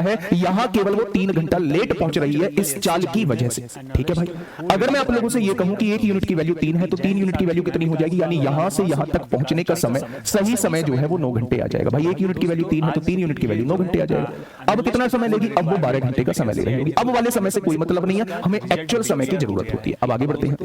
है यहां केवल वो 3 घंटा लेट पहुंच रही है इस चाल की वजह से। ठीक है भाई, अगर मैं आप लोगों से ये कहूं कि 1 यूनिट की वैल्यू 3 है तो 3 यूनिट की वैल्यू कितनी हो जाएगी, यानी यहां से यहां तक पहुंचने का समय, सही समय जो है वो 9 घंटे आ जाएगा। भाई 1 यूनिट की वैल्यू 3 है तो 3 यूनिट की वैल्यू 9 घंटे आ जाएगा। अब कितना समय लेगी, अब वो 12 घंटे का समय ले रही होगी। अब वाले समय से कोई मतलब नहीं है, हमें एक्चुअल समय की जरूरत होती है। अब आगे बढ़ते हैं।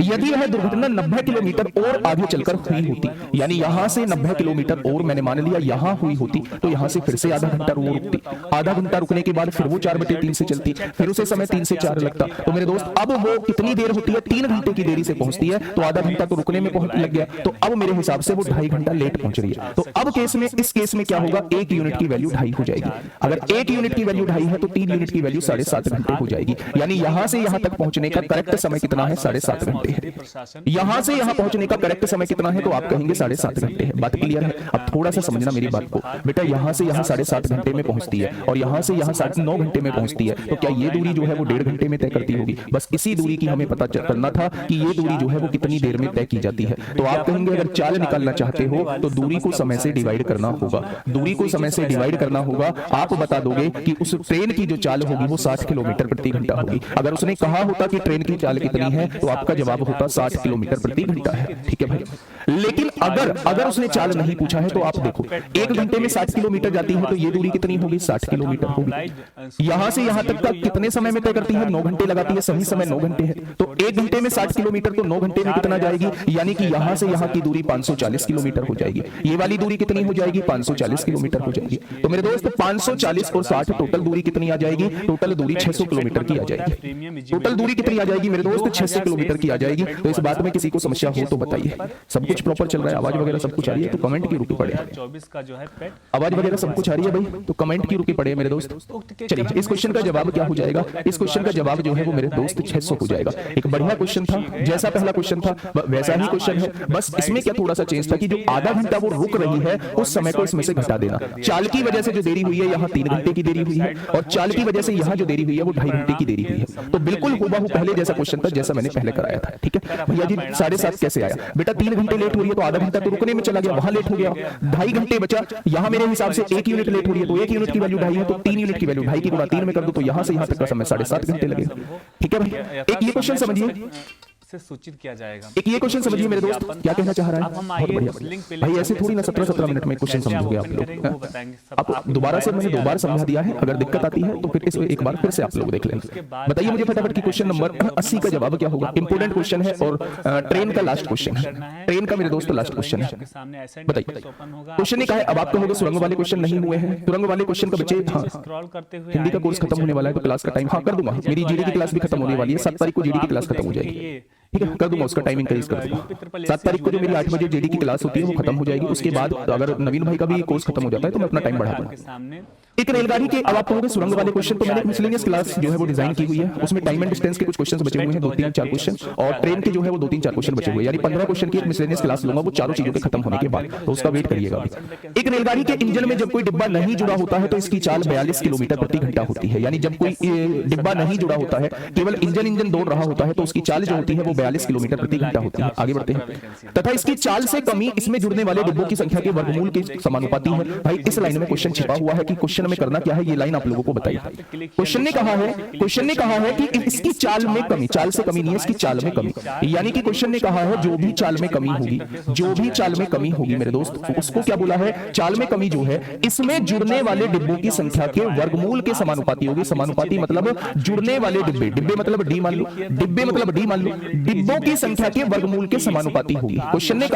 यदि यह दुर्घटना 90 किलोमीटर और आगे चलकर हुई होती, यानी यहां से 90 किलोमीटर और मैंने मान लिया यहां हुई होती, तो यहां से फिर से आधा घंटा वो रुकती, आधा घंटा रुकने के बाद फिर वो 4/3 से चलती, फिर उसे समय 3 से 4 लगता। तो मेरे दोस्त अब वो कितनी देर होती है, 3 घंटे की देरी से पहुंचती है, तो आधा घंटा तो रुकने में लग गया, तो अब मेरे हिसाब से वो 2.5 घंटा लेट पहुंच रही है। तो अब केस में, इस केस में क्या होगा, 1 यूनिट की वैल्यू 2.5 हो जाएगी। अगर 1 यूनिट की वैल्यू 2.5 है तो 3 यूनिट की वैल्यू 7.5 घंटे हो जाएगी। यानी यहां से यहां तक पहुंचने का करेक्ट समय कितना है, 7.5 घंटे है। यहां से यहां पहुंचने का करेक्ट समय कितना है, तो आप कहेंगे 7.5 घंटे है। बात क्लियर है? अब थोड़ा सा समझना मेरी बात को बेटा, यहां से यहां 7.5 घंटे में पहुंचती है और यहां से यहां 9 घंटे में पहुंचती है, तो क्या ये दूरी जो है वो 1.5 घंटे में तय करती होगी? बस इसी दूरी की हमें पता करना था कि ये दूरी जो है वो कितनी देर में तय की जाती है। तो आप कहेंगे अगर चाल निकालना चाहते हो तो दूरी को समय से डिवाइड करना होगा, दूरी को समय से डिवाइड करना होगा। आप बता दोगे कि उस ट्रेन की जो चाल होगी वो 60 किलोमीटर प्रति घंटा होगी। अगर उसने कहा होता कि ट्रेन की चाल कितनी है तो आपका जवाब होता 60 किलोमीटर प्रति घंटा है। ठीक है भाई, लेकिन अगर उसने चाल नहीं पूछा है तो आप देखो 1 घंटे में 60 किलोमीटर जाती है, तो ये दूरी कितनी होगी, 60 किलोमीटर होगी। यहां से यहां तक का कितने समय में तय करती है, 9 घंटे लगाती है, सही समय 9 घंटे है। तो 1 घंटे में 60 किलोमीटर, तो 9 घंटे में कितना जाएगी, यानी कि यहां से यहां की दूरी 540 किलोमीटर हो जाएगी। ये वाली दूरी कितनी हो जाएगी, 540 किलोमीटर हो जाएगी। तो मेरे दोस्त 540 और 60 टोटल दूरी कितनी आ जाएगी, टोटल दूरी 600 किलोमीटर की आ जाएगी। टोटल दूरी कितनी आ जाएगी मेरे दोस्त, 600 किलोमीटर की आ जाएगी। तो इस बात में किसी को समस्या हो तो बताइए। सब कुछ प्रॉपर चल रहा है, आवाज वगैरह सब कुछ आ रही है, तो कमेंट की रुकी पड़े। आवाज वगैरह सब कुछ आ रही है भाई, तो कमेंट की रुकी पड़े मेरे दोस्त। चलिए, इस क्वेश्चन का जवाब क्या हो जाएगा, इस क्वेश्चन का जवाब जो है वो मेरे दोस्त 600 हो जाएगा। एक बढ़िया क्वेश्चन था, जैसा पहला क्वेश्चन था वैसा ही क्वेश्चन है, बस इसमें क्या थोड़ा सा चेंज था कि जो आधा घंटा वो रुक रही है उस समय को इसमें से घटा देना। चाल की वजह से जो देरी हुई है, यहाँ 3 घंटे की देरी हुई है, और चाल की वजह से यहाँ जो देरी हुई है वो 2.5 घंटे की देरी हुई है। तो बिल्कुल हुबहू पहले जैसा क्वेश्चन था जैसा मैंने पहले कराया था। ठीक है भैया जी, 7.5 कैसे आया बेटा, 3 घंटे लेट हो रही है तो आधा घंटा तो रुकने में चला गया, वहां लेट हो गया, 2.5 घंटे बचा। यहाँ मेरे हिसाब से 1 यूनिट लेट हो रही है तो 1 यूनिट की वैल्यू 2.5 है, तो 3 यूनिट की वैल्यू 2.5 की गुणा 3 में कर दो, तो यहाँ से यहाँ तक का समय 7.5 घंटे लगेगा। ठीक है भाई, एक ये क्वेश्चन समझिए, से सूचित किया जाएगा। एक ये क्वेश्चन समझिए मेरे दोस्त, क्या कहना चाह रहा है, बहुत बढ़िया भाई। ऐसे थोड़ी ना 17-17 मिनट में क्वेश्चन समझोगे आप लोग। आप दोबारा से, मैंने 2 बार समझा दिया है, अगर दिक्कत आती है तो फिर इस एक बार फिर से आप लोग देख लेंगे। बताइए मुझे फटाफट कि क्वेश्चन नंबर 80 का जवाब क्या होगा। इंपोर्टेंट क्वेश्चन है और ट्रेन का लास्ट क्वेश्चन है, ट्रेन का मेरे दोस्त लास्ट क्वेश्चन है। बताइए क्वेश्चन ने कहा है, अब आप कहोगे सुरंग वाले क्वेश्चन नहीं हुए हैं, सुरंग वाले क्वेश्चन का बच्चे, हिंदी का कोर्स खत्म होने वाला है तो क्लास का टाइम हाँ कर दूंगा, मेरी जीडी की क्लास भी खत्म होने वाली है, 7 तारीख को जीडी की क्लास खत्म हो जाएगी। ठीक है, कर दूंगा, उसका टाइमिंग इंक्रीज कर दूंगा। 7 तारीख को जो मेरी 8 बजे जेडी की क्लास होती है वो खत्म हो जाएगी। उसके बाद अगर नवीन भाई का भी कोर्स खत्म हो जाता है तो मैं अपना टाइम बढ़ा दूंगा। एक रेलगाड़ी के, अब आप कहोगे सुरंग वाले क्वेश्चन, तो मैंने मिसलेनियस क्लास जो है वो डिजाइन की हुई है, उसमें टाइम एंड डिस्टेंस के कुछ क्वेश्चंस बचे हुए हैं, 2-3-4 क्वेश्चन, और ट्रेन के जो है वो 2-3-4 क्वेश्चन बचे हुए हैं, यानी 15 क्वेश्चन की एक मिसलेनियस क्लास लूंगा, वो चारों चीजों के खत्म होने के बाद, तो उसका वेट करिएगा। एक रेलगाड़ी के इंजन में जब कोई डिब्बा नहीं जुड़ा होता है तो इसकी चाल 42 किलोमीटर प्रति घंटा होती है। यानी जब कोई डिब्बा नहीं जुड़ा होता है, केवल इंजन दौड़ रहा होता है, तो उसकी चाल जो होती है वो 42 किलोमीटर प्रति घंटा होती है। आगे बढ़ते हैं। तथा इसकी चाल से कमी इसमें जुड़ने वाले डिब्बों की संख्या के वर्गमूल के समानुपाती है। भाई इस लाइन में क्वेश्चन छिपा हुआ है कि क्वेश्चन में करना क्या है, ये लाइन आप लोगों को बताइए। क्वेश्चन ने कहा है कि इसकी चाल में कमी, चाल से कमी नहीं है, इसकी चाल में कमी, यानी कि क्वेश्चन ने कहा है जो भी चाल में कमी होगी, जो भी चाल में कमी होगी मेरे दोस्त, उसको क्या बोला है, चाल में कमी जो है इसमें जुड़ने वाले डिब्बों की संख्या के वर्गमूल के समानुपाती होगी। समानुपाती मतलब जुड़ने वाले डिब्बे, डिब्बे मतलब डी मान लो, डिब्बे मतलब डी मान लो, डिब्बों की संख्या के वर्गमूल के समानुपाती होगी। क्वेश्चन ने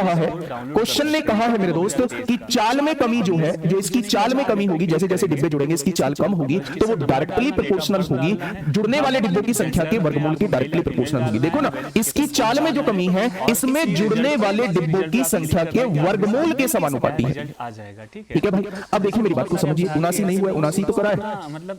कहा है मेरे दोस्त कि चाल में कमी जो है, जो इसकी चाल में कमी होगी, जैसे जैसे डिब्बे जुड़ेंगे इसकी चाल कम होगी, तो वो डायरेक्टली प्रोपोर्शनल होगी जुड़ने वाले डिब्बों की संख्या के वर्गमूल की डायरेक्टली प्रोपोर्शनल होगी। देखो ना, इसकी चाल में जो कमी है इसमें जुड़ने वाले डिब्बों की संख्या के वर्गमूल के समानुपाती है। आ जाएगा, ठीक है भाई। अब देखिए मेरी बात को समझिए, 79 नहीं हुआ, 79 तो करा है,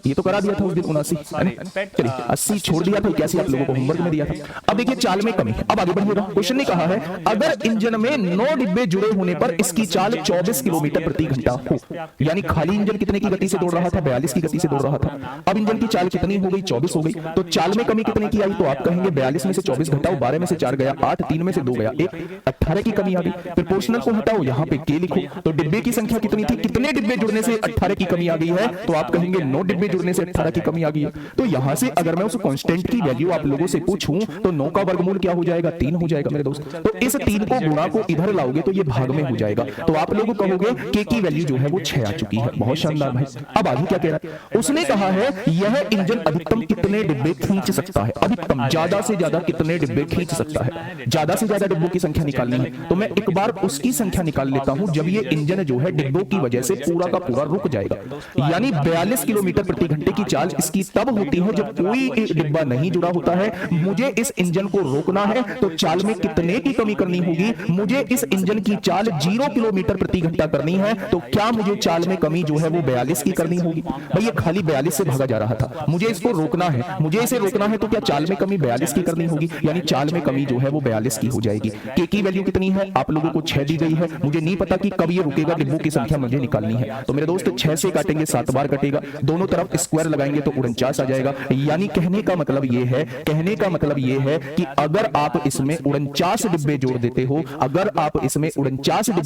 ये तो करा दिया था उस दिन 79, चलिए 80 छोड़ दिया था, 81 आप लोगों को होमवर्क में दिया था। अब देखिए चाल में कमी है, अब आगे बढ़िएगा। क्वेश्चन ने कहा है अगर इंजन में 9 डिब्बे जुड़े होने पर इसकी चाल 24 किलोमीटर प्रति घंटा हो, यानी खाली इंजन कितने की गति गति से दौड़ रहा था, 42 की गति से दौड़ रहा था। अब इंजन की चाल कितनी हो गई, 24 हो गई। तो चाल में कमी कितने की आई, तो आप कहेंगे 42 में से 24 घटाओ, 12 में से 4 गया 8, 3 में से 2 गया 1, 18 की कमी आ गई। प्रोपोर्शनल को हटाओ, यहाँ पे के लिखो, तो डिब्बे की संख्या कितनी थी, कितने डिब्बे जुड़ने से 18 की कमी आ गई है, तो आप कहेंगे 9 डिब्बे जुड़ने से 18 की कमी आ गई है। तो यहां से अगर मैं उस कांस्टेंट की वैल्यू आप लोगों से पूछूं तो 9 का वर्गमूल क्या हो जाएगा, 3 हो जाएगा मेरे दोस्त। तो इस 3 को गुणा को इधर लाओगे तो ये भाग में हो जाएगा, तो आप लोग कहोगे के की वैल्यू जो है वो 6 आ चुकी है। बहुत शानदार भाई। अब आगे क्या कह रहा है, उसने कहा है यह इंजन अधिकतम कितने डिब्बे खींच सकता है, अधिकतम ज्यादा से ज्यादा कितने डिब्बे खींच सकता है, ज्यादा से ज्यादा डिब्बों की संख्या निकालनी है। तो मैं एक बार उसकी संख्या निकाल लेता हूं जब ये इंजन जो है डिब्बों की वजह से पूरा का पूरा रुक जाएगा। यानी 42 किलोमीटर प्रति घंटे की चाल इसकी तब होती है जब कोई एक डिब्बा नहीं जुड़ा होता है। मुझे इस इंजन को रोकना है तो चाल में कितने की कमी करनी होगी, मुझे इस इंजन की चाल 0 किलोमीटर प्रति घंटा करनी है, तो क्या मुझे चाल में कमी जो है वो 42 की करनी होगी। भाई ये खाली 42 से भागा जा रहा था, मुझे इसको रोकना है, मुझे इसे रोकना है, तो क्या चाल में कमी 42 की करनी होगी, यानी चाल में कमी जो है वो 42 की हो जाएगी। के की वैल्यू कितनी है, आप लोगों को 6 दी गई है, मुझे नहीं पता कि कब ये रुकेगा, डिब्बों की संख्या मुझे निकालनी है। तो मेरे दोस्त 6 से काटेंगे 7 बार कटेगा, दोनों तरफ स्क्वायर लगाएंगे तो 49 आ जाएगा। यानी कहने का मतलब ये है, कहने का मतलब ये है कि अगर आप इसमें 49 डिब्बे जोड़ देते हो, अगर आप इसमें 49